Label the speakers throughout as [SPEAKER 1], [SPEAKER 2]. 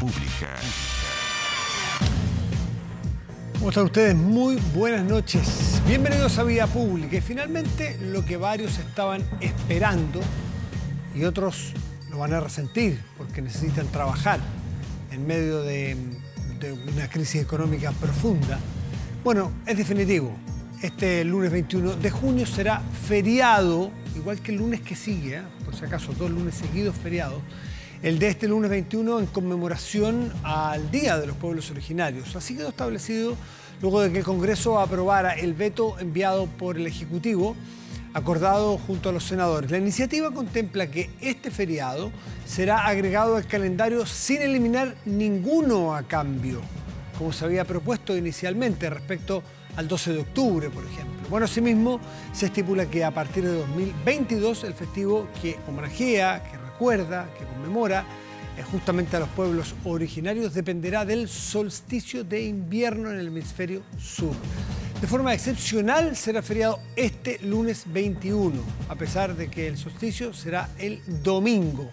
[SPEAKER 1] Pública.
[SPEAKER 2] ¿Cómo están ustedes? Muy buenas noches. Bienvenidos a Vía Pública. Y finalmente lo que varios estaban esperando y otros lo van a resentir porque necesitan trabajar en medio de una crisis económica profunda. Bueno, es definitivo. Este lunes 21 de junio será feriado, igual que el lunes que sigue, por si acaso, 2 lunes seguidos feriados. El de este lunes 21 en conmemoración al Día de los Pueblos Originarios. Así quedó establecido luego de que el Congreso aprobara el veto enviado por el Ejecutivo, acordado junto a los senadores. La iniciativa contempla que este feriado será agregado al calendario sin eliminar ninguno a cambio, como se había propuesto inicialmente respecto al 12 de octubre, por ejemplo. Bueno, asimismo, se estipula que a partir de 2022 el festivo que homenajea, que recuerda, que conmemora justamente a los pueblos originarios dependerá del solsticio de invierno en el hemisferio sur. De forma excepcional será feriado este lunes 21, a pesar de que el solsticio será el domingo.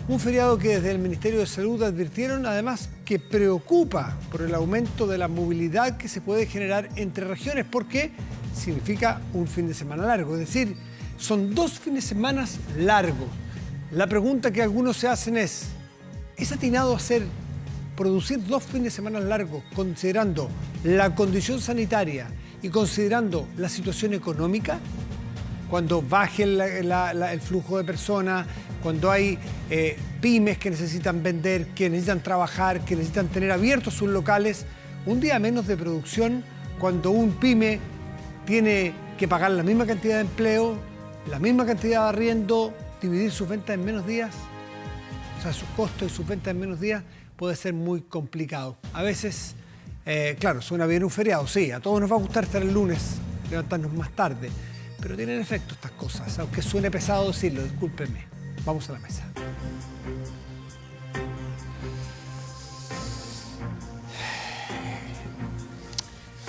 [SPEAKER 2] Un feriado que desde el Ministerio de Salud advirtieron además que preocupa por el aumento de la movilidad que se puede generar entre regiones porque significa un fin de semana largo, es decir, son 2 fines de semana largos. La pregunta que algunos se hacen ¿es atinado producir 2 fines de semana largos considerando la condición sanitaria y considerando la situación económica? Cuando baje el flujo de personas, cuando hay pymes que necesitan vender, que necesitan trabajar, que necesitan tener abiertos sus locales, un día menos de producción, cuando un pyme tiene que pagar la misma cantidad de empleo, la misma cantidad de arriendo, dividir sus ventas en menos días, o sea, sus costos y sus ventas en menos días, puede ser muy complicado. A veces, claro, suena bien un feriado, sí, a todos nos va a gustar estar el lunes, levantarnos más tarde, pero tienen efecto estas cosas, aunque suene pesado decirlo, discúlpenme. Vamos a la mesa.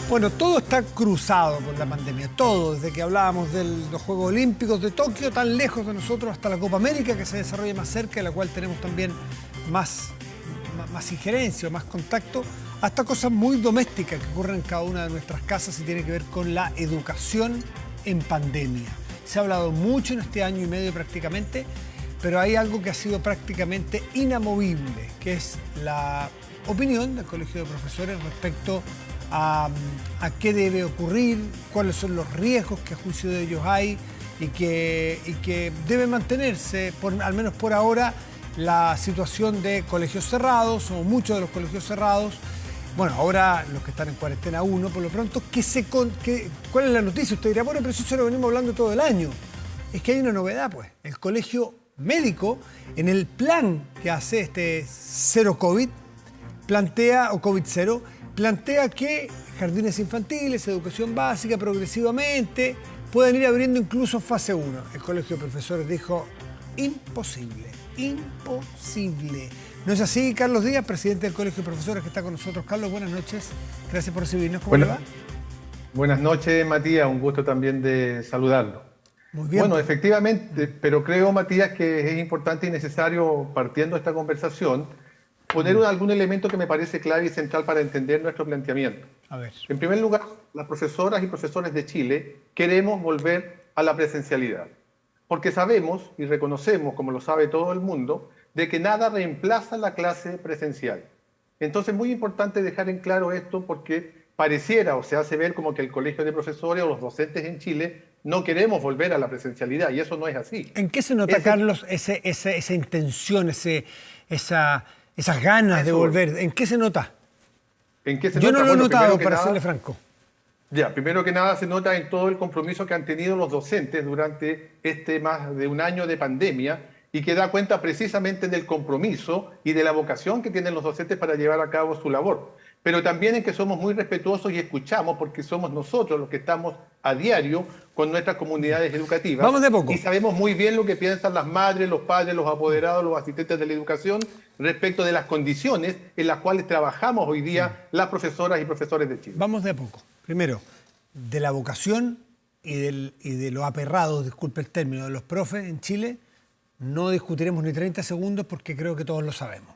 [SPEAKER 2] Bueno, todo está cruzado por la pandemia, todo, desde que hablábamos de los Juegos Olímpicos de Tokio, tan lejos de nosotros, hasta la Copa América, que se desarrolla más cerca, de la cual tenemos también más injerencia, más contacto, hasta cosas muy domésticas que ocurren en cada una de nuestras casas y tiene que ver con la educación en pandemia. Se ha hablado mucho en este año y medio prácticamente, pero hay algo que ha sido prácticamente inamovible, que es la opinión del Colegio de Profesores respecto a qué debe ocurrir, cuáles son los riesgos que a juicio de ellos hay y que debe mantenerse, al menos por ahora, la situación de colegios cerrados o muchos de los colegios cerrados. Bueno, ahora los que están en cuarentena 1, por lo pronto, ¿cuál es la noticia? Usted dirá, bueno, pero eso lo venimos hablando todo el año. Es que hay una novedad, pues. El colegio médico, en el plan que hace este Cero COVID, o COVID-0, plantea que jardines infantiles, educación básica, progresivamente, pueden ir abriendo incluso fase 1. El Colegio de Profesores dijo, imposible. ¿No es así, Carlos Díaz, presidente del Colegio de Profesores, que está con nosotros? Carlos, buenas noches. Gracias por recibirnos. ¿Cómo le va?
[SPEAKER 3] Buenas noches, Matías. Un gusto también de saludarlo.
[SPEAKER 2] Muy bien.
[SPEAKER 3] Bueno, efectivamente, pero creo, Matías, que es importante y necesario, partiendo de esta conversación, poner algún elemento que me parece clave y central para entender nuestro planteamiento.
[SPEAKER 2] A ver.
[SPEAKER 3] En primer lugar, las profesoras y profesores de Chile queremos volver a la presencialidad, porque sabemos y reconocemos, como lo sabe todo el mundo, de que nada reemplaza la clase presencial. Entonces, muy importante dejar en claro esto porque pareciera o se hace ver como que el Colegio de Profesores o los docentes en Chile no queremos volver a la presencialidad y eso no es así.
[SPEAKER 2] ¿En qué se nota, Carlos, esa intención, esas ganas de volver? ¿En qué se nota? Yo no lo he notado, para serle franco.
[SPEAKER 3] Ya, primero que nada se nota en todo el compromiso que han tenido los docentes durante más de un año de pandemia y que da cuenta precisamente del compromiso y de la vocación que tienen los docentes para llevar a cabo su labor. Pero también en que somos muy respetuosos y escuchamos porque somos nosotros los que estamos a diario con nuestras comunidades educativas.
[SPEAKER 2] Vamos de poco.
[SPEAKER 3] Y sabemos muy bien lo que piensan las madres, los padres, los apoderados, los asistentes de la educación respecto de las condiciones en las cuales trabajamos hoy día las profesoras y profesores de Chile.
[SPEAKER 2] Vamos de a poco. Primero, de la vocación y de los aperrados, disculpe el término, de los profes en Chile, no discutiremos ni 30 segundos porque creo que todos lo sabemos.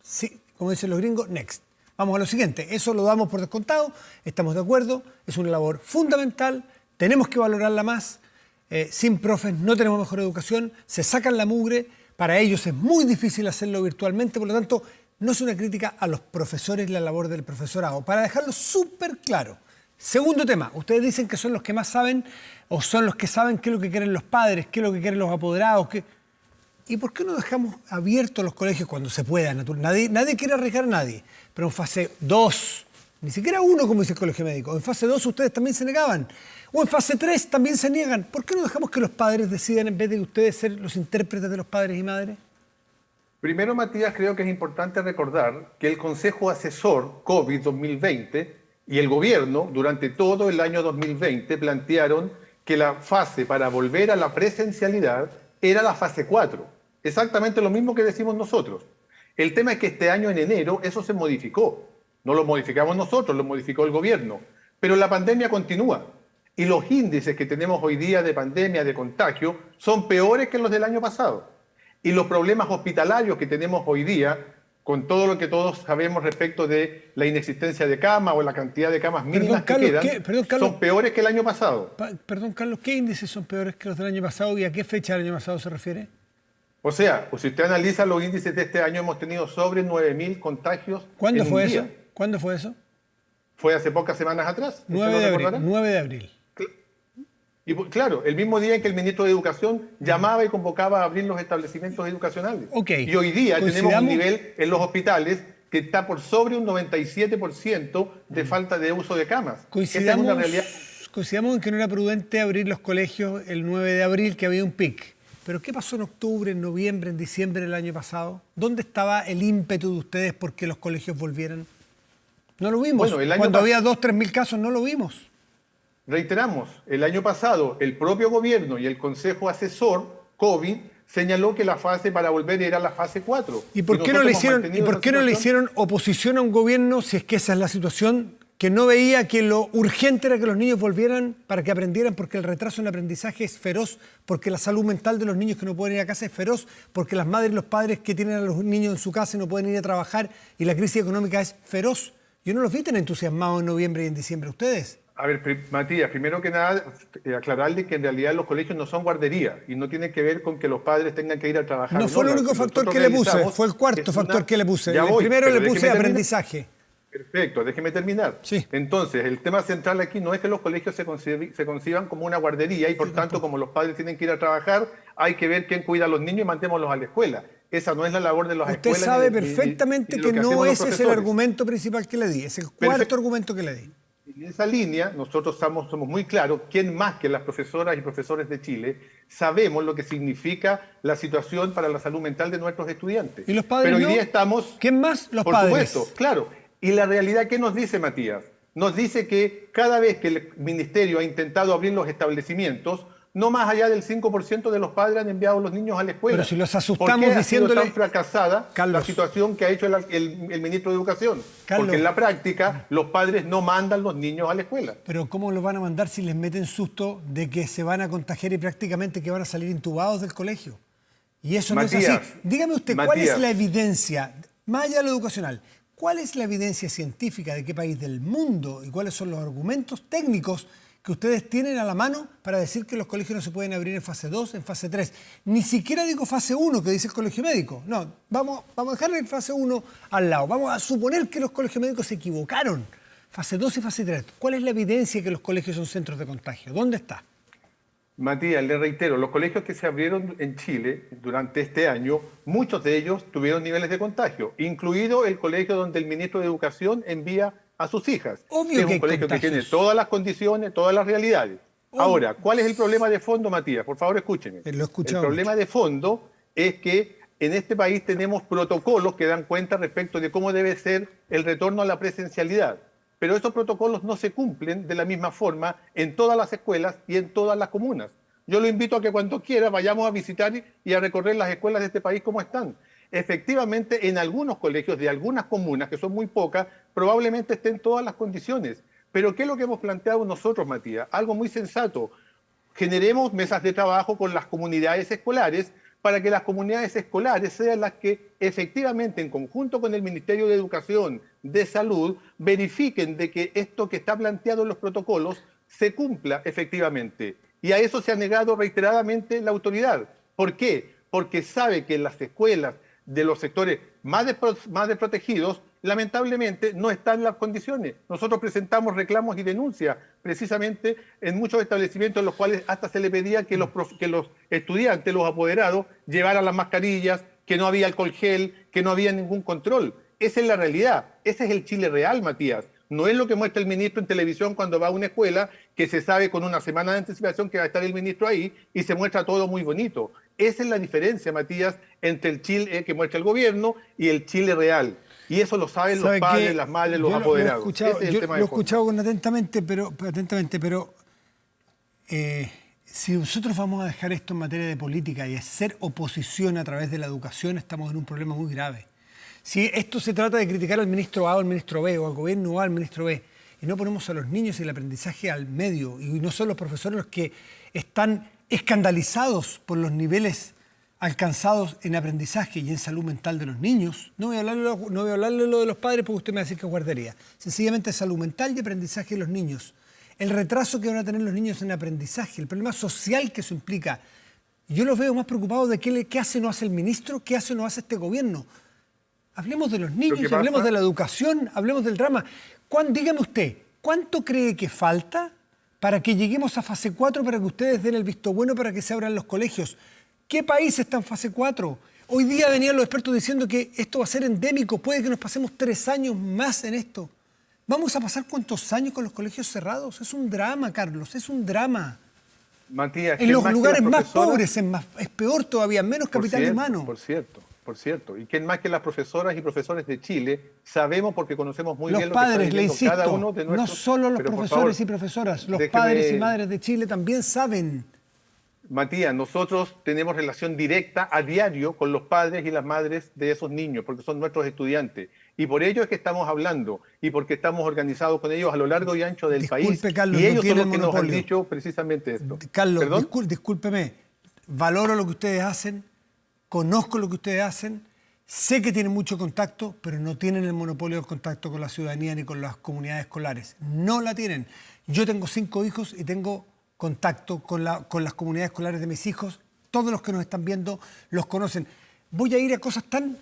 [SPEAKER 2] Sí, como dicen los gringos, next. Vamos a lo siguiente, eso lo damos por descontado, estamos de acuerdo, es una labor fundamental, tenemos que valorarla más. Sin profes no tenemos mejor educación, se sacan la mugre, para ellos es muy difícil hacerlo virtualmente, por lo tanto, no es una crítica a los profesores y la labor del profesorado. Para dejarlo súper claro. Segundo tema, ustedes dicen que son los que más saben o son los que saben qué es lo que quieren los padres, qué es lo que quieren los apoderados. ¿Y por qué no dejamos abiertos los colegios cuando se pueda? Nadie quiere arriesgar a nadie, pero en fase 2, ni siquiera 1 como dice el Colegio Médico, en fase 2 ustedes también se negaban, o en fase 3 también se niegan. ¿Por qué no dejamos que los padres decidan en vez de ustedes ser los intérpretes de los padres y madres?
[SPEAKER 3] Primero, Matías, creo que es importante recordar que el Consejo Asesor COVID 2020 y el gobierno durante todo el año 2020 plantearon que la fase para volver a la presencialidad era la fase 4. Exactamente lo mismo que decimos nosotros. El tema es que este año en enero eso se modificó. No lo modificamos nosotros, lo modificó el gobierno. Pero la pandemia continúa. Y los índices que tenemos hoy día de pandemia, de contagio, son peores que los del año pasado. Y los problemas hospitalarios que tenemos hoy día, con todo lo que todos sabemos respecto de la inexistencia de camas o la cantidad de camas mínimas que quedan, son peores que el año pasado.
[SPEAKER 2] Perdón, Carlos, ¿qué índices son peores que los del año pasado y a qué fecha del año pasado se refiere?
[SPEAKER 3] O sea, si usted analiza los índices de este año, hemos tenido sobre 9.000 contagios.
[SPEAKER 2] ¿Cuándo fue eso? ¿Cuándo fue eso?
[SPEAKER 3] Fue hace pocas semanas atrás.
[SPEAKER 2] 9 de abril.
[SPEAKER 3] Y claro, el mismo día en que el ministro de Educación llamaba y convocaba a abrir los establecimientos educacionales.
[SPEAKER 2] Okay.
[SPEAKER 3] Y hoy día tenemos un nivel en los hospitales que está por sobre un 97% de falta de uso de camas.
[SPEAKER 2] Coincidamos en que no era prudente abrir los colegios el 9 de abril, que había un pic. Pero ¿qué pasó en octubre, en noviembre, en diciembre del año pasado? ¿Dónde estaba el ímpetu de ustedes porque los colegios volvieran? No lo vimos. Bueno, cuando había 2.000 o 3.000 casos no lo vimos.
[SPEAKER 3] Reiteramos, el año pasado el propio gobierno y el Consejo Asesor COVID señaló que la fase para volver era la fase 4.
[SPEAKER 2] ¿Y por qué no le hicieron oposición a un gobierno si es que esa es la situación, que no veía que lo urgente era que los niños volvieran para que aprendieran, porque el retraso en el aprendizaje es feroz, porque la salud mental de los niños que no pueden ir a casa es feroz, porque las madres y los padres que tienen a los niños en su casa y no pueden ir a trabajar y la crisis económica es feroz? Yo no los vi tan entusiasmados en noviembre y en diciembre. ¿Ustedes?
[SPEAKER 3] A ver, Matías, primero que nada, aclararle que en realidad los colegios no son guardería y no tiene que ver con que los padres tengan que ir a trabajar.
[SPEAKER 2] No fue el único factor que le puse, fue el cuarto factor que le puse. El primero le puse aprendizaje.
[SPEAKER 3] Perfecto, déjeme terminar.
[SPEAKER 2] Sí.
[SPEAKER 3] Entonces, el tema central aquí no es que los colegios se conciban como una guardería y por tanto, como los padres tienen que ir a trabajar, hay que ver quién cuida a los niños y mandémoslos a la escuela. Esa no es la labor de las escuelas.
[SPEAKER 2] Usted sabe perfectamente que no ese es el argumento principal que le di, es el cuarto argumento que le di.
[SPEAKER 3] En esa línea, nosotros somos muy claros, quién más que las profesoras y profesores de Chile sabemos lo que significa la situación para la salud mental de nuestros estudiantes.
[SPEAKER 2] ¿Y los padres?
[SPEAKER 3] Pero hoy día estamos...
[SPEAKER 2] ¿Quién más? Los
[SPEAKER 3] por
[SPEAKER 2] padres.
[SPEAKER 3] Supuesto, claro. Y la realidad, ¿qué nos dice, Matías? Nos dice que cada vez que el Ministerio ha intentado abrir los establecimientos, no más allá del 5% de los padres han enviado a los niños a la escuela.
[SPEAKER 2] Pero si los asustamos
[SPEAKER 3] ¿Por qué
[SPEAKER 2] diciéndole...
[SPEAKER 3] ha sido tan fracasada la situación que ha hecho el ministro de Educación?
[SPEAKER 2] Carlos,
[SPEAKER 3] porque en la práctica los padres no mandan los niños a la escuela.
[SPEAKER 2] Pero ¿cómo los van a mandar si les meten susto de que se van a contagiar y prácticamente que van a salir intubados del colegio? Y eso no es así. Dígame usted, ¿cuál es la evidencia, más allá de lo educacional, cuál es la evidencia científica de qué país del mundo y cuáles son los argumentos técnicos que ustedes tienen a la mano para decir que los colegios no se pueden abrir en fase 2, en fase 3? Ni siquiera digo fase 1, que dice el Colegio Médico. No, vamos a dejarle en fase 1 al lado. Vamos a suponer que los colegios médicos se equivocaron. Fase 2 y fase 3. ¿Cuál es la evidencia que los colegios son centros de contagio? ¿Dónde está?
[SPEAKER 3] Matías, le reitero, los colegios que se abrieron en Chile durante este año, muchos de ellos tuvieron niveles de contagio, incluido el colegio donde el ministro de Educación envía a sus hijas.
[SPEAKER 2] Obvio
[SPEAKER 3] que es un colegio que tiene todas las condiciones, todas las realidades. Obvio. Ahora, ¿cuál es el problema de fondo, Matías? Por favor, escúcheme.
[SPEAKER 2] Lo he escuchado
[SPEAKER 3] el problema de fondo es que en este país tenemos protocolos que dan cuenta respecto de cómo debe ser el retorno a la presencialidad. Pero esos protocolos no se cumplen de la misma forma en todas las escuelas y en todas las comunas. Yo lo invito a que cuando quiera vayamos a visitar y a recorrer las escuelas de este país como están. Efectivamente, en algunos colegios de algunas comunas, que son muy pocas, probablemente estén todas las condiciones. Pero ¿qué es lo que hemos planteado nosotros, Matías? Algo muy sensato. Generemos mesas de trabajo con las comunidades escolares para que las comunidades escolares sean las que efectivamente, en conjunto con el Ministerio de Educación, de Salud, verifiquen de que esto que está planteado en los protocolos se cumpla efectivamente. Y a eso se ha negado reiteradamente la autoridad. ¿Por qué? Porque sabe que en las escuelas de los sectores más desprotegidos, lamentablemente no están las condiciones. Nosotros presentamos reclamos y denuncias precisamente en muchos establecimientos en los cuales hasta se le pedía que los estudiantes, los apoderados, llevaran las mascarillas, que no había alcohol gel, que no había ningún control. Esa es la realidad. Ese es el Chile real, Matías. No es lo que muestra el ministro en televisión cuando va a una escuela, que se sabe con una semana de anticipación que va a estar el ministro ahí y se muestra todo muy bonito. Esa es la diferencia, Matías, entre el Chile que muestra el gobierno y el Chile real. Y eso lo saben los padres, las madres, los apoderados.
[SPEAKER 2] Yo lo he escuchado atentamente, pero si nosotros vamos a dejar esto en materia de política y hacer oposición a través de la educación, estamos en un problema muy grave. Si esto se trata de criticar al ministro A o al ministro B, o al gobierno A o al ministro B, y no ponemos a los niños y el aprendizaje al medio, y no son los profesores los que están escandalizados por los niveles alcanzados en aprendizaje y en salud mental de los niños, no voy a hablarle lo de los padres porque usted me va a decir que es guardería. Sencillamente salud mental y aprendizaje de los niños. El retraso que van a tener los niños en aprendizaje, el problema social que eso implica. Yo los veo más preocupados de qué hace o no hace el ministro, qué hace o no hace este gobierno. Hablemos de los niños, hablemos de la educación, hablemos del drama. Dígame usted, ¿cuánto cree que falta para que lleguemos a fase 4, para que ustedes den el visto bueno para que se abran los colegios? ¿Qué país está en fase 4? Hoy día venían los expertos diciendo que esto va a ser endémico, puede que nos pasemos 3 años más en esto. ¿Vamos a pasar cuántos años con los colegios cerrados? Es un drama, Carlos, es un drama.
[SPEAKER 3] Matías,
[SPEAKER 2] en los lugares más pobres es peor todavía, menos capital humano.
[SPEAKER 3] Por cierto. Y quién más que las profesoras y profesores de Chile, sabemos porque conocemos muy bien
[SPEAKER 2] lo que está viviendo
[SPEAKER 3] le insisto, cada uno de nuestros...
[SPEAKER 2] No solo los profesores y profesoras, los padres y madres de Chile también saben.
[SPEAKER 3] Matías, nosotros tenemos relación directa a diario con los padres y las madres de esos niños, porque son nuestros estudiantes. Y por ello es que estamos hablando, y porque estamos organizados con ellos a lo largo y ancho del país.
[SPEAKER 2] Carlos,
[SPEAKER 3] y ellos son los que nos han dicho precisamente esto.
[SPEAKER 2] Carlos, discúlpeme, valoro lo que ustedes hacen, conozco lo que ustedes hacen, sé que tienen mucho contacto, pero no tienen el monopolio del contacto con la ciudadanía ni con las comunidades escolares. No la tienen. Yo tengo 5 hijos y tengo contacto con las comunidades escolares de mis hijos. Todos los que nos están viendo los conocen. Voy a ir a cosas tan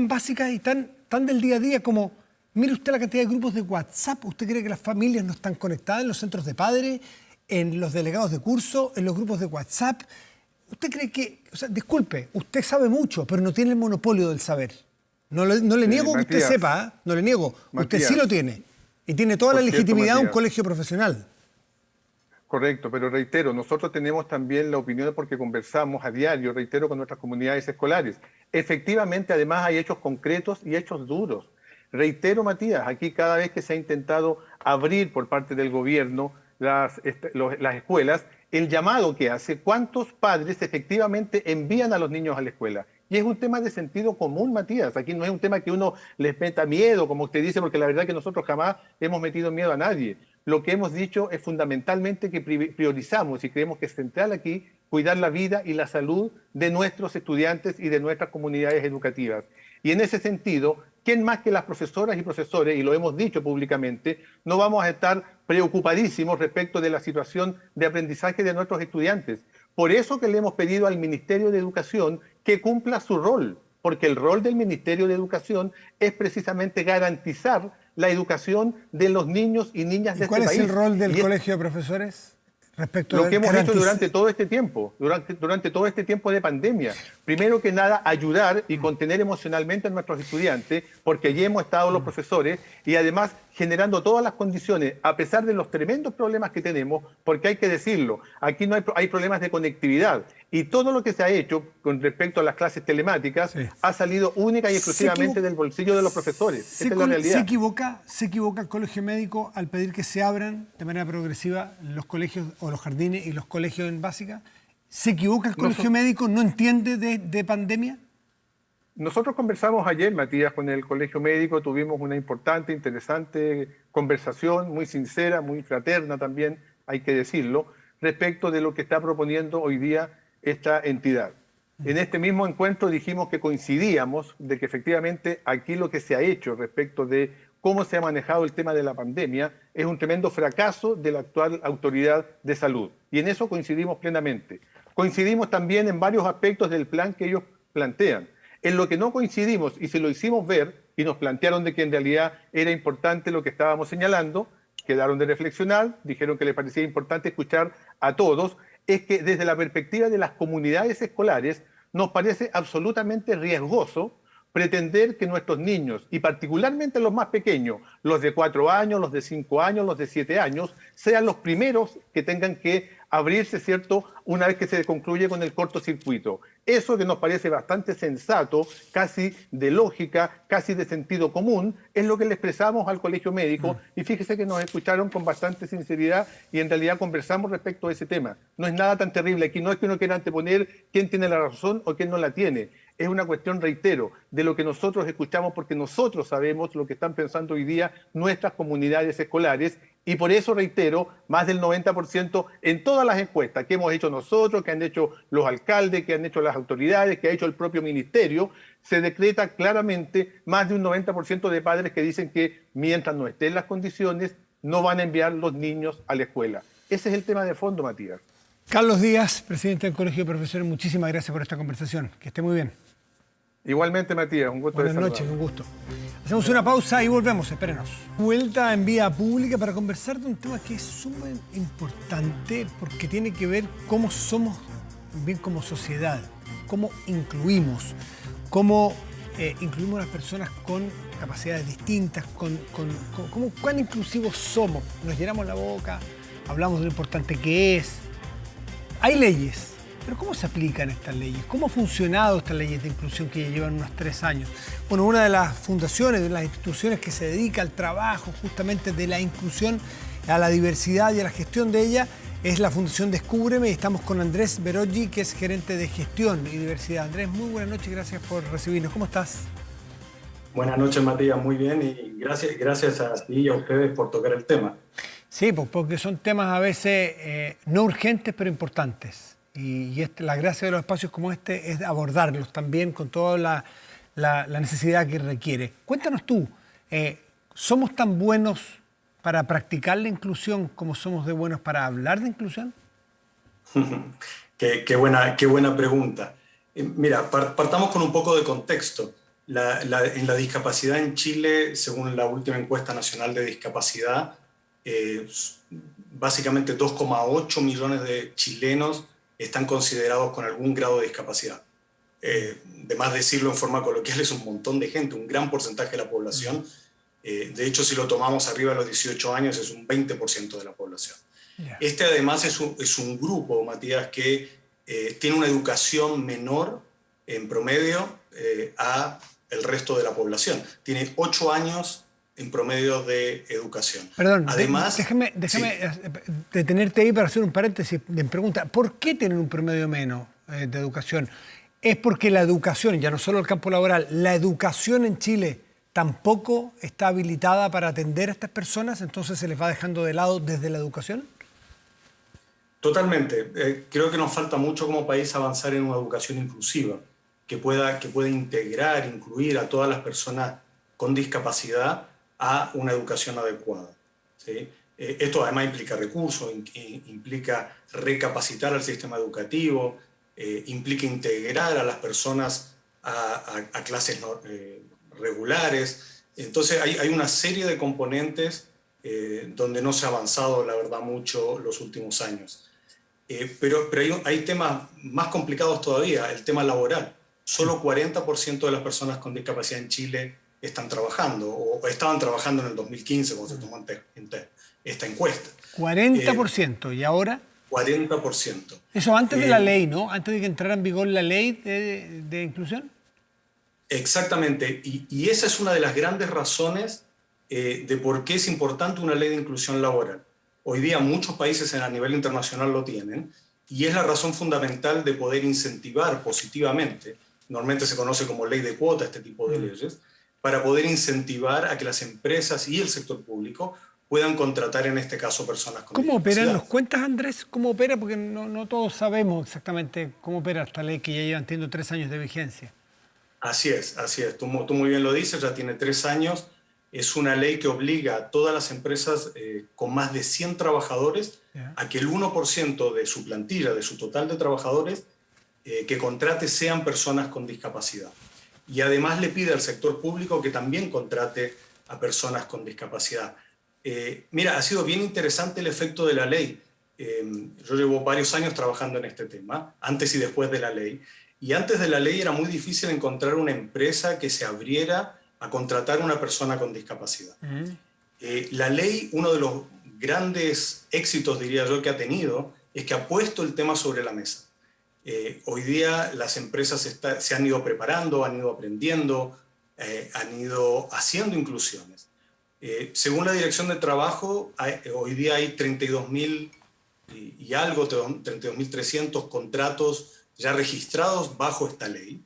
[SPEAKER 2] básicas y tan del día a día como, mire usted la cantidad de grupos de WhatsApp. ¿Usted cree que las familias no están conectadas en los centros de padres, en los delegados de curso, en los grupos de WhatsApp? ¿Usted cree que, disculpe, usted sabe mucho, pero no tiene el monopolio del saber? No le niego que usted sepa, no le niego. Matías, usted sí lo tiene. Y tiene toda la legitimidad de un colegio profesional.
[SPEAKER 3] Correcto, pero reitero, nosotros tenemos también la opinión porque conversamos a diario, reitero, con nuestras comunidades escolares. Efectivamente, además hay hechos concretos y hechos duros. Reitero, Matías, aquí cada vez que se ha intentado abrir por parte del gobierno las escuelas, el llamado que hace, cuántos padres efectivamente envían a los niños a la escuela. Y es un tema de sentido común, Matías. Aquí no es un tema que uno les meta miedo, como usted dice, porque la verdad es que nosotros jamás hemos metido miedo a nadie. Lo que hemos dicho es fundamentalmente que priorizamos y creemos que es central aquí cuidar la vida y la salud de nuestros estudiantes y de nuestras comunidades educativas. Y en ese sentido, ¿quién más que las profesoras y profesores, y lo hemos dicho públicamente, no vamos a estar preocupadísimos respecto de la situación de aprendizaje de nuestros estudiantes? Por eso que le hemos pedido al Ministerio de Educación que cumpla su rol, porque el rol del Ministerio de Educación es precisamente garantizar la educación de los niños y niñas de este país.
[SPEAKER 2] ¿Cuál es el rol del Colegio de Profesores respecto
[SPEAKER 3] a lo que hemos hecho durante todo este tiempo, durante todo este tiempo de pandemia? Primero que nada, ayudar y contener emocionalmente a nuestros estudiantes, porque allí hemos estado los profesores y además generando todas las condiciones, a pesar de los tremendos problemas que tenemos, porque hay que decirlo, aquí no hay problemas de conectividad y todo lo que se ha hecho con respecto a las clases telemáticas ha salido única y exclusivamente del bolsillo de los profesores. Esa es la realidad.
[SPEAKER 2] ¿Se equivoca el Colegio Médico al pedir que se abran de manera progresiva los colegios o los jardines y los colegios en básica? ¿Se equivoca el Colegio Médico? ¿No entiende de pandemia?
[SPEAKER 3] Nosotros conversamos ayer, Matías, con el Colegio Médico, tuvimos una importante, interesante conversación, muy sincera, muy fraterna también, hay que decirlo, respecto de lo que está proponiendo hoy día esta entidad. En este mismo encuentro dijimos que coincidíamos de que efectivamente aquí lo que se ha hecho respecto de cómo se ha manejado el tema de la pandemia es un tremendo fracaso de la actual autoridad de salud. Y en eso coincidimos plenamente. Coincidimos también en varios aspectos del plan que ellos plantean. En lo que no coincidimos, y se lo hicimos ver, y nos plantearon de que en realidad era importante lo que estábamos señalando, quedaron de reflexionar, dijeron que les parecía importante escuchar a todos, es que desde la perspectiva de las comunidades escolares nos parece absolutamente riesgoso pretender que nuestros niños, y particularmente los más pequeños, los de 4 años, los de 5 años, los de 7 años, sean los primeros que tengan que abrirse, ¿cierto?, una vez que se concluye con el cortocircuito. Eso que nos parece bastante sensato, casi de lógica, casi de sentido común, es lo que le expresamos al colegio médico, y fíjese que nos escucharon con bastante sinceridad y en realidad conversamos respecto a ese tema. No es nada tan terrible, aquí no es que uno quiera anteponer quién tiene la razón o quién no la tiene. Es una cuestión, reitero, de lo que nosotros escuchamos porque nosotros sabemos lo que están pensando hoy día nuestras comunidades escolares y por eso, reitero, más del 90% en todas las encuestas que hemos hecho nosotros, que han hecho los alcaldes, que han hecho las autoridades, que ha hecho el propio ministerio, se decreta claramente más de un 90% de padres que dicen que mientras no estén las condiciones no van a enviar los niños a la escuela. Ese es el tema de fondo, Matías.
[SPEAKER 2] Carlos Díaz, presidente del Colegio de Profesores, muchísimas gracias por esta conversación. Que esté muy bien.
[SPEAKER 3] Igualmente, Matías, un gusto.
[SPEAKER 2] Buenas noches, un gusto. Hacemos una pausa y volvemos, espérenos. Vuelta en vía pública para conversar de un tema que es sumamente importante porque tiene que ver cómo somos bien como sociedad, cómo incluimos a las personas con capacidades distintas, cuán inclusivos somos. Nos llenamos la boca, hablamos de lo importante que es. Hay leyes. Pero ¿cómo se aplican estas leyes? ¿Cómo han funcionado estas leyes de inclusión que ya llevan unos 3 años? Bueno, una de las fundaciones, de las instituciones que se dedica al trabajo justamente de la inclusión, a la diversidad y a la gestión de ella, es la Fundación Descúbreme y estamos con Andrés Beroggi, que es gerente de gestión y diversidad. Andrés, muy buenas noches, gracias por recibirnos. ¿Cómo estás?
[SPEAKER 1] Buenas noches, Matías, muy bien y gracias a ti y a ustedes por tocar el tema.
[SPEAKER 2] Sí, pues porque son temas a veces no urgentes pero importantes. Y la gracia de los espacios como este es abordarlos también con toda la necesidad que requiere. Cuéntanos tú, ¿somos tan buenos para practicar la inclusión como somos de buenos para hablar de inclusión?
[SPEAKER 1] Qué buena pregunta. Mira, partamos con un poco de contexto. En la discapacidad en Chile, según la última encuesta nacional de discapacidad, básicamente 2,8 millones de chilenos están considerados con algún grado de discapacidad. De más decirlo en forma coloquial, es un montón de gente, un gran porcentaje de la población. De hecho, si lo tomamos arriba de los 18 años, es un 20% de la población. Yeah. Este además es un grupo, Matías, que tiene una educación menor en promedio a el resto de la población. Tiene 8 años en promedio de educación.
[SPEAKER 2] Perdón, además, déjame sí, detenerte ahí para hacer un paréntesis de pregunta. ¿Por qué tienen un promedio menos de educación? ¿Es porque la educación, ya no solo el campo laboral, la educación en Chile tampoco está habilitada para atender a estas personas, entonces se les va dejando de lado desde la educación?
[SPEAKER 1] Totalmente. Creo que nos falta mucho como país avanzar en una educación inclusiva, que pueda integrar, incluir a todas las personas con discapacidad a una educación adecuada. ¿Sí? Esto además implica recursos, implica recapacitar al sistema educativo, implica integrar a las personas a clases regulares. Entonces hay una serie de componentes donde no se ha avanzado, la verdad, mucho los últimos años. Pero hay temas más complicados todavía, el tema laboral. Solo 40% de las personas con discapacidad en Chile están trabajando o estaban trabajando en el 2015 cuando se tomó esta encuesta.
[SPEAKER 2] 40%, ¿y ahora?
[SPEAKER 1] 40%.
[SPEAKER 2] Eso antes de la ley, ¿no? Antes de que entrara en vigor la ley de inclusión.
[SPEAKER 1] Exactamente, y esa es una de las grandes razones de por qué es importante una ley de inclusión laboral. Hoy día muchos países a nivel internacional lo tienen y es la razón fundamental de poder incentivar positivamente, normalmente se conoce como ley de cuota este tipo de leyes, para poder incentivar a que las empresas y el sector público puedan contratar en este caso personas con
[SPEAKER 2] ¿Cómo operan?
[SPEAKER 1] discapacidad.
[SPEAKER 2] ¿Nos cuentas, Andrés, cómo opera? Porque no todos sabemos exactamente cómo opera esta ley que ya lleva, entiendo, 3 años de vigencia.
[SPEAKER 1] Así es, así es. Tú muy bien lo dices, ya tiene 3 años. Es una ley que obliga a todas las empresas con más de 100 trabajadores
[SPEAKER 2] Ya.
[SPEAKER 1] a que el 1% de su plantilla, de su total de trabajadores, que contrate sean personas con discapacidad. Y además le pide al sector público que también contrate a personas con discapacidad. Mira, ha sido bien interesante el efecto de la ley. Yo llevo varios años trabajando en este tema, antes y después de la ley. Y antes de la ley era muy difícil encontrar una empresa que se abriera a contratar a una persona con discapacidad. La ley, uno de los grandes éxitos, diría yo, que ha tenido, es que ha puesto el tema sobre la mesa. Hoy día las empresas se han ido preparando, han ido aprendiendo, han ido haciendo inclusiones. Según la Dirección de Trabajo, hoy día hay 32.000 y algo, 32.300 contratos ya registrados bajo esta ley.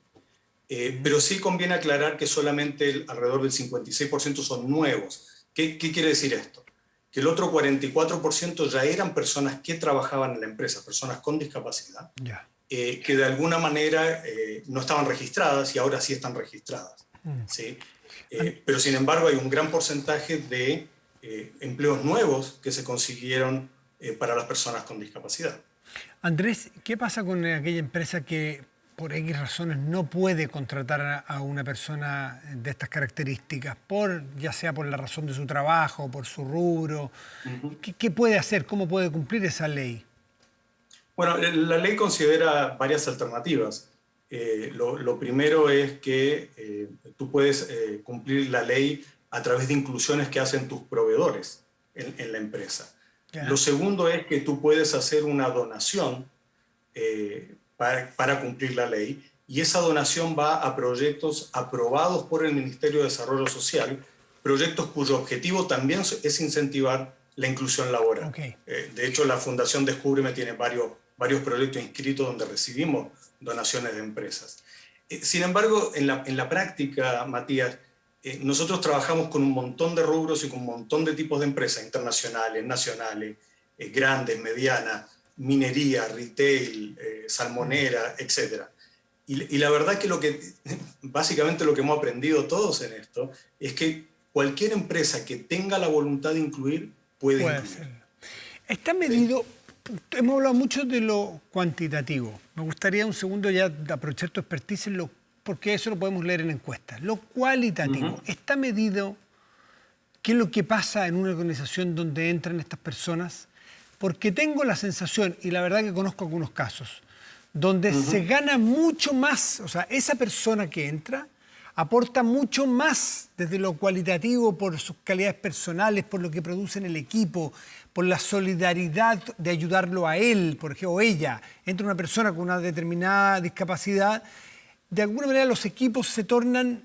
[SPEAKER 1] Pero sí conviene aclarar que solamente alrededor del 56% son nuevos. ¿Qué quiere decir esto? Que el otro 44% ya eran personas que trabajaban en la empresa, personas con discapacidad,
[SPEAKER 2] Ya.
[SPEAKER 1] que de alguna manera no estaban registradas y ahora sí están registradas. ¿Sí? Pero sin embargo hay un gran porcentaje de empleos nuevos que se consiguieron para las personas con discapacidad.
[SPEAKER 2] Andrés, ¿qué pasa con aquella empresa que por X razones no puede contratar a una persona de estas características, ya sea por la razón de su trabajo, por su rubro? ¿Qué puede hacer? ¿Cómo puede cumplir esa ley?
[SPEAKER 1] Bueno, la ley considera varias alternativas. Lo primero es que tú puedes cumplir la ley a través de inclusiones que hacen tus proveedores en la empresa.
[SPEAKER 2] Ya.
[SPEAKER 1] Lo segundo es que tú puedes hacer una donación para cumplir la ley, y esa donación va a proyectos aprobados por el Ministerio de Desarrollo Social, proyectos cuyo objetivo también es incentivar la inclusión laboral.
[SPEAKER 2] Okay.
[SPEAKER 1] De hecho, la Fundación Descúbreme tiene varios proyectos inscritos donde recibimos donaciones de empresas. Sin embargo, en la práctica, Matías, nosotros trabajamos con un montón de rubros y con un montón de tipos de empresas internacionales, nacionales, grandes, medianas, minería, retail, salmonera, etc. Y la verdad que básicamente lo que hemos aprendido todos en esto es que cualquier empresa que tenga la voluntad de incluir puede incluir.
[SPEAKER 2] Ser. Está medido, hemos hablado mucho de lo cuantitativo. Me gustaría un segundo ya aprovechar tu expertise en porque eso lo podemos leer en encuestas. Lo cualitativo, ¿está medido qué es lo que pasa en una organización donde entran estas personas? Porque tengo la sensación, y la verdad que conozco algunos casos, donde se gana mucho más, o sea, esa persona que entra aporta mucho más desde lo cualitativo por sus calidades personales, por lo que produce en el equipo, por la solidaridad de ayudarlo a él, por ejemplo, o ella. Entra una persona con una determinada discapacidad, de alguna manera los equipos se tornan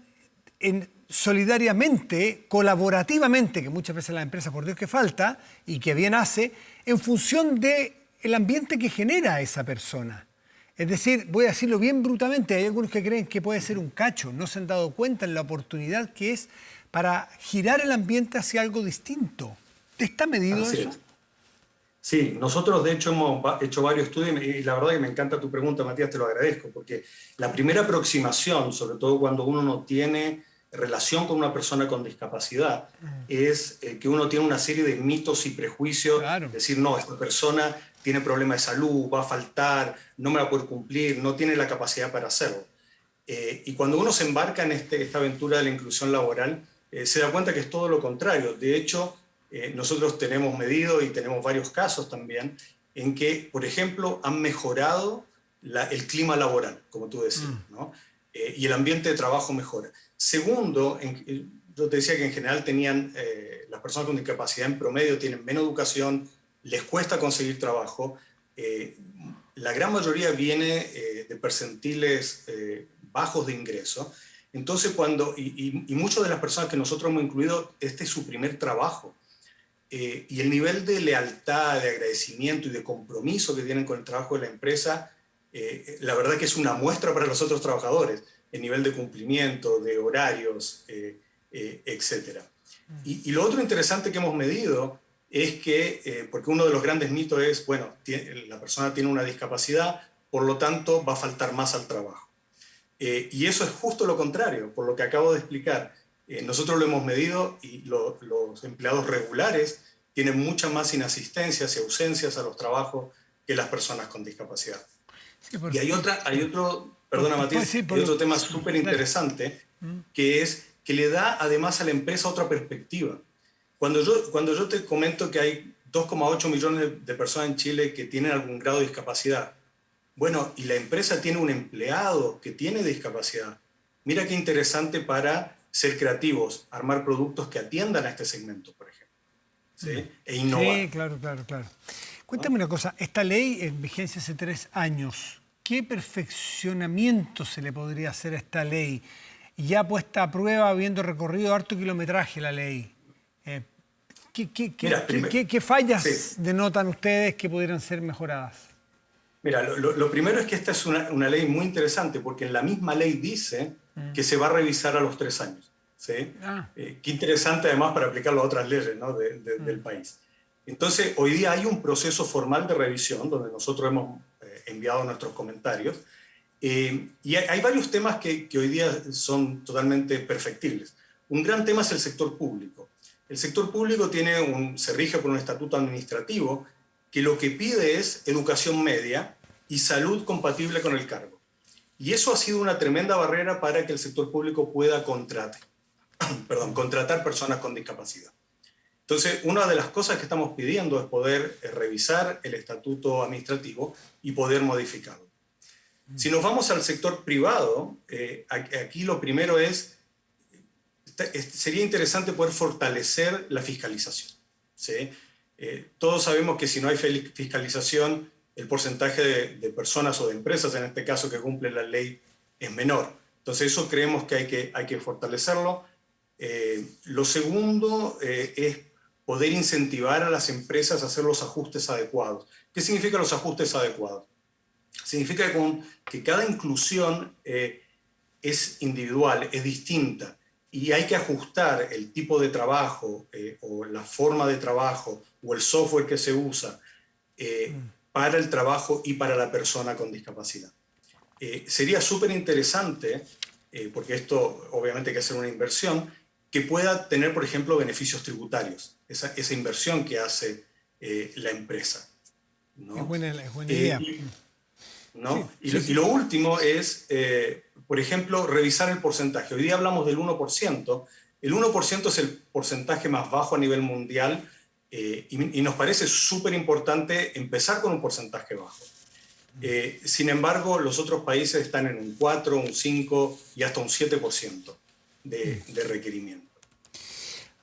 [SPEAKER 2] solidariamente, colaborativamente, que muchas veces la empresa, por Dios que falta, y que bien hace, en función del ambiente que genera esa persona. Es decir, voy a decirlo bien brutalmente, hay algunos que creen que puede ser un cacho, no se han dado cuenta en la oportunidad que es para girar el ambiente hacia algo distinto. ¿Está medido
[SPEAKER 1] Así
[SPEAKER 2] eso?
[SPEAKER 1] es. Sí, nosotros de hecho hemos hecho varios estudios y la verdad que me encanta tu pregunta, Matías, te lo agradezco, porque la primera aproximación, sobre todo cuando uno no tiene relación con una persona con discapacidad, es que uno tiene una serie de mitos y prejuicios,
[SPEAKER 2] Claro.
[SPEAKER 1] decir, no, esta persona tiene problemas de salud, va a faltar, no me va a poder cumplir, no tiene la capacidad para hacerlo. Y cuando uno se embarca en esta aventura de la inclusión laboral, se da cuenta que es todo lo contrario. De hecho, nosotros tenemos medido y tenemos varios casos también en que, por ejemplo, han mejorado el clima laboral, como tú decías, ¿no? Y el ambiente de trabajo mejora. Segundo, yo te decía que en general las personas con discapacidad en promedio tienen menos educación, les cuesta conseguir trabajo. La gran mayoría viene de percentiles bajos de ingreso. Entonces, y muchas de las personas que nosotros hemos incluido, este es su primer trabajo. Y el nivel de lealtad, de agradecimiento y de compromiso que tienen con el trabajo de la empresa, la verdad que es una muestra para los otros trabajadores, el nivel de cumplimiento, de horarios, etc. Y lo otro interesante que hemos medido es que, porque uno de los grandes mitos es, bueno, la persona tiene una discapacidad, por lo tanto va a faltar más al trabajo. Y eso es justo lo contrario, por lo que acabo de explicar. Nosotros lo hemos medido y los empleados regulares tienen mucha más inasistencias y ausencias a los trabajos que las personas con discapacidad. Sí, y hay otro, perdona Matías, hay otro tema súper interesante, que es que le da además a la empresa otra perspectiva. Cuando yo te comento que hay 2,8 millones de personas en Chile que tienen algún grado de discapacidad, bueno, y la empresa tiene un empleado que tiene discapacidad, mira qué interesante para ser creativos, armar productos que atiendan a este segmento, por ejemplo, ¿sí? E innovar.
[SPEAKER 2] Sí, claro. Cuéntame una cosa, esta ley en vigencia hace 3 años. ¿Qué perfeccionamiento se le podría hacer a esta ley? Ya puesta a prueba, habiendo recorrido harto kilometraje la ley. ¿Qué fallas denotan ustedes que pudieran ser mejoradas?
[SPEAKER 1] Mira, lo primero es que esta es una ley muy interesante, porque en la misma ley dice que se va a revisar a los 3 años. ¿Sí? Qué interesante además para aplicarlo a otras leyes, ¿no? del país. Entonces, hoy día hay un proceso formal de revisión donde nosotros hemos enviado nuestros comentarios y hay varios temas que hoy día son totalmente perfectibles. Un gran tema es el sector público. El sector público se rige por un estatuto administrativo que lo que pide es educación media y salud compatible con el cargo. Y eso ha sido una tremenda barrera para que el sector público pueda contratar personas con discapacidad. Entonces, una de las cosas que estamos pidiendo es poder revisar el estatuto administrativo y poder modificarlo. Si nos vamos al sector privado, aquí lo primero sería interesante poder fortalecer la fiscalización, ¿sí? Todos sabemos que si no hay fiscalización, el porcentaje de personas o de empresas, en este caso, que cumplen la ley es menor. Entonces, eso creemos que hay que fortalecerlo. Lo segundo es poder incentivar a las empresas a hacer los ajustes adecuados. ¿Qué significa los ajustes adecuados? Significa que cada inclusión es individual, es distinta, y hay que ajustar el tipo de trabajo o la forma de trabajo o el software que se usa para el trabajo y para la persona con discapacidad. Sería súper interesante, porque esto obviamente hay que hacer una inversión, que pueda tener, por ejemplo, beneficios tributarios, esa inversión que hace la empresa, ¿no?
[SPEAKER 2] Es buena idea.
[SPEAKER 1] ¿No?
[SPEAKER 2] Sí,
[SPEAKER 1] y lo último es, por ejemplo, revisar el porcentaje. Hoy día hablamos del 1%. El 1% es el porcentaje más bajo a nivel mundial y nos parece súper importante empezar con un porcentaje bajo. Sin embargo, los otros países están en un 4, un 5 y hasta un 7% de requerimiento.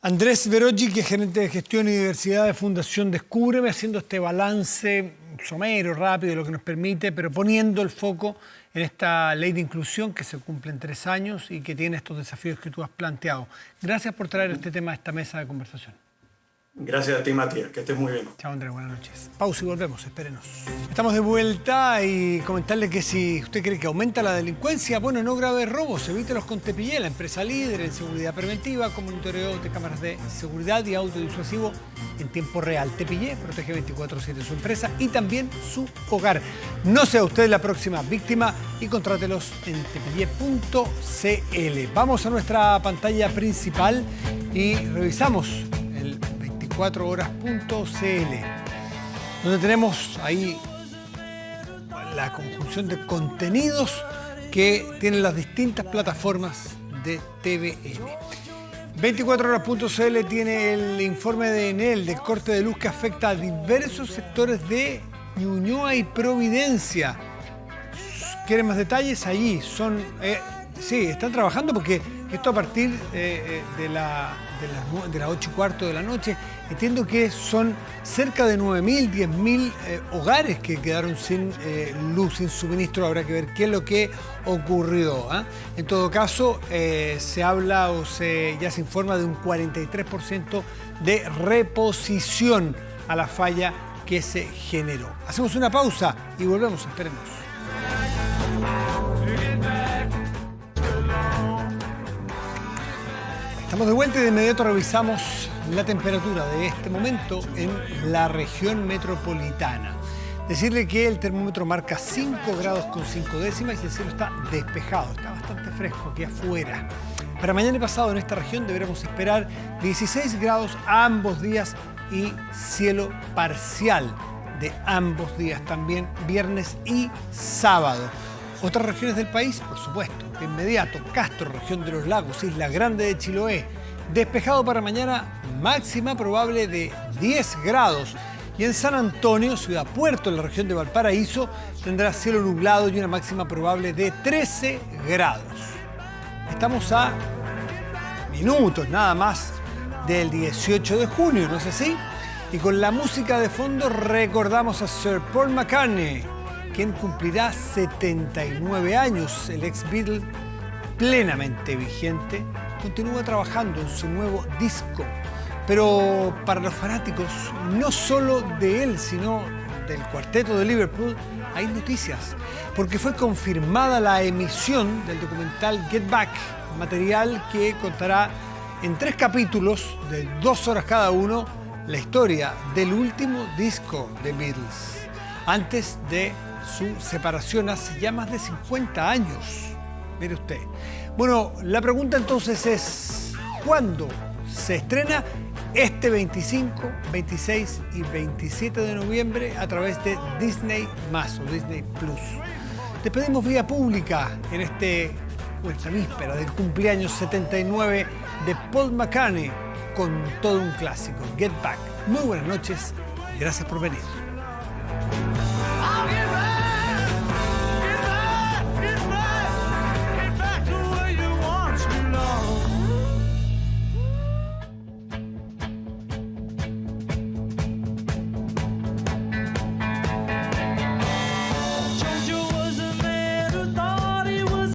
[SPEAKER 2] Andrés Veroggi, que es gerente de gestión y diversidad de Fundación Descúbreme, haciendo este balance somero, rápido, de lo que nos permite, pero poniendo el foco en esta ley de inclusión que se cumple en 3 años y que tiene estos desafíos que tú has planteado. Gracias por traer este tema a esta mesa de conversación.
[SPEAKER 1] Gracias a ti, Matías, que estés muy bien.
[SPEAKER 2] Chao, Andrés, buenas noches. Pausa y volvemos, espérenos. Estamos de vuelta y comentarle que si usted cree que aumenta la delincuencia, bueno, no grave robos, evítelos con Tepillé, la empresa líder en seguridad preventiva, con monitoreo de cámaras de seguridad y auto disuasivo en tiempo real. Tepillé protege 24/7 su empresa y también su hogar. No sea usted la próxima víctima y contrátelos en tepillé.cl. Vamos a nuestra pantalla principal y revisamos 24horas.cl, donde tenemos ahí la conjunción de contenidos que tienen las distintas plataformas de TVN. 24horas.cl tiene el informe de Enel de corte de luz que afecta a diversos sectores de Ñuñoa y Providencia. ¿Quieren más detalles? Allí son... sí, están trabajando porque esto a partir de las 8:15 de la noche, entiendo que son cerca de 9.000, 10.000 hogares que quedaron sin luz, sin suministro. Habrá que ver qué es lo que ocurrió. En todo caso, se habla ya se informa de un 43% de reposición a la falla que se generó. Hacemos una pausa y volvemos, espérenos. Estamos de vuelta y de inmediato revisamos la temperatura de este momento en la región metropolitana. Decirle que el termómetro marca 5 grados con 5 décimas y el cielo está despejado, está bastante fresco aquí afuera. Para mañana y pasado en esta región deberemos esperar 16 grados a ambos días y cielo parcial de ambos días, también viernes y sábado. Otras regiones del país, por supuesto, de inmediato, Castro, región de los lagos, Isla Grande de Chiloé, despejado para mañana, máxima probable de 10 grados. Y en San Antonio, ciudad puerto, en la región de Valparaíso, tendrá cielo nublado y una máxima probable de 13 grados. Estamos a minutos nada más del 18 de junio, ¿no es así? Y con la música de fondo recordamos a Sir Paul McCartney, quien cumplirá 79 años. El ex Beatle, plenamente vigente, continúa trabajando en su nuevo disco. Pero para los fanáticos, no solo de él, sino del cuarteto de Liverpool, hay noticias, porque fue confirmada la emisión del documental Get Back, material que contará en 3 capítulos de 2 horas cada uno la historia del último disco de Beatles, antes de su separación hace ya más de 50 años. Mire usted. Bueno, la pregunta entonces es, ¿cuándo se estrena? Este 25, 26 y 27 de noviembre a través de Disney+ o Disney Plus. Despedimos vía pública en esta víspera del cumpleaños 79 de Paul McCartney con todo un clásico, Get Back. Muy buenas noches y gracias por venir.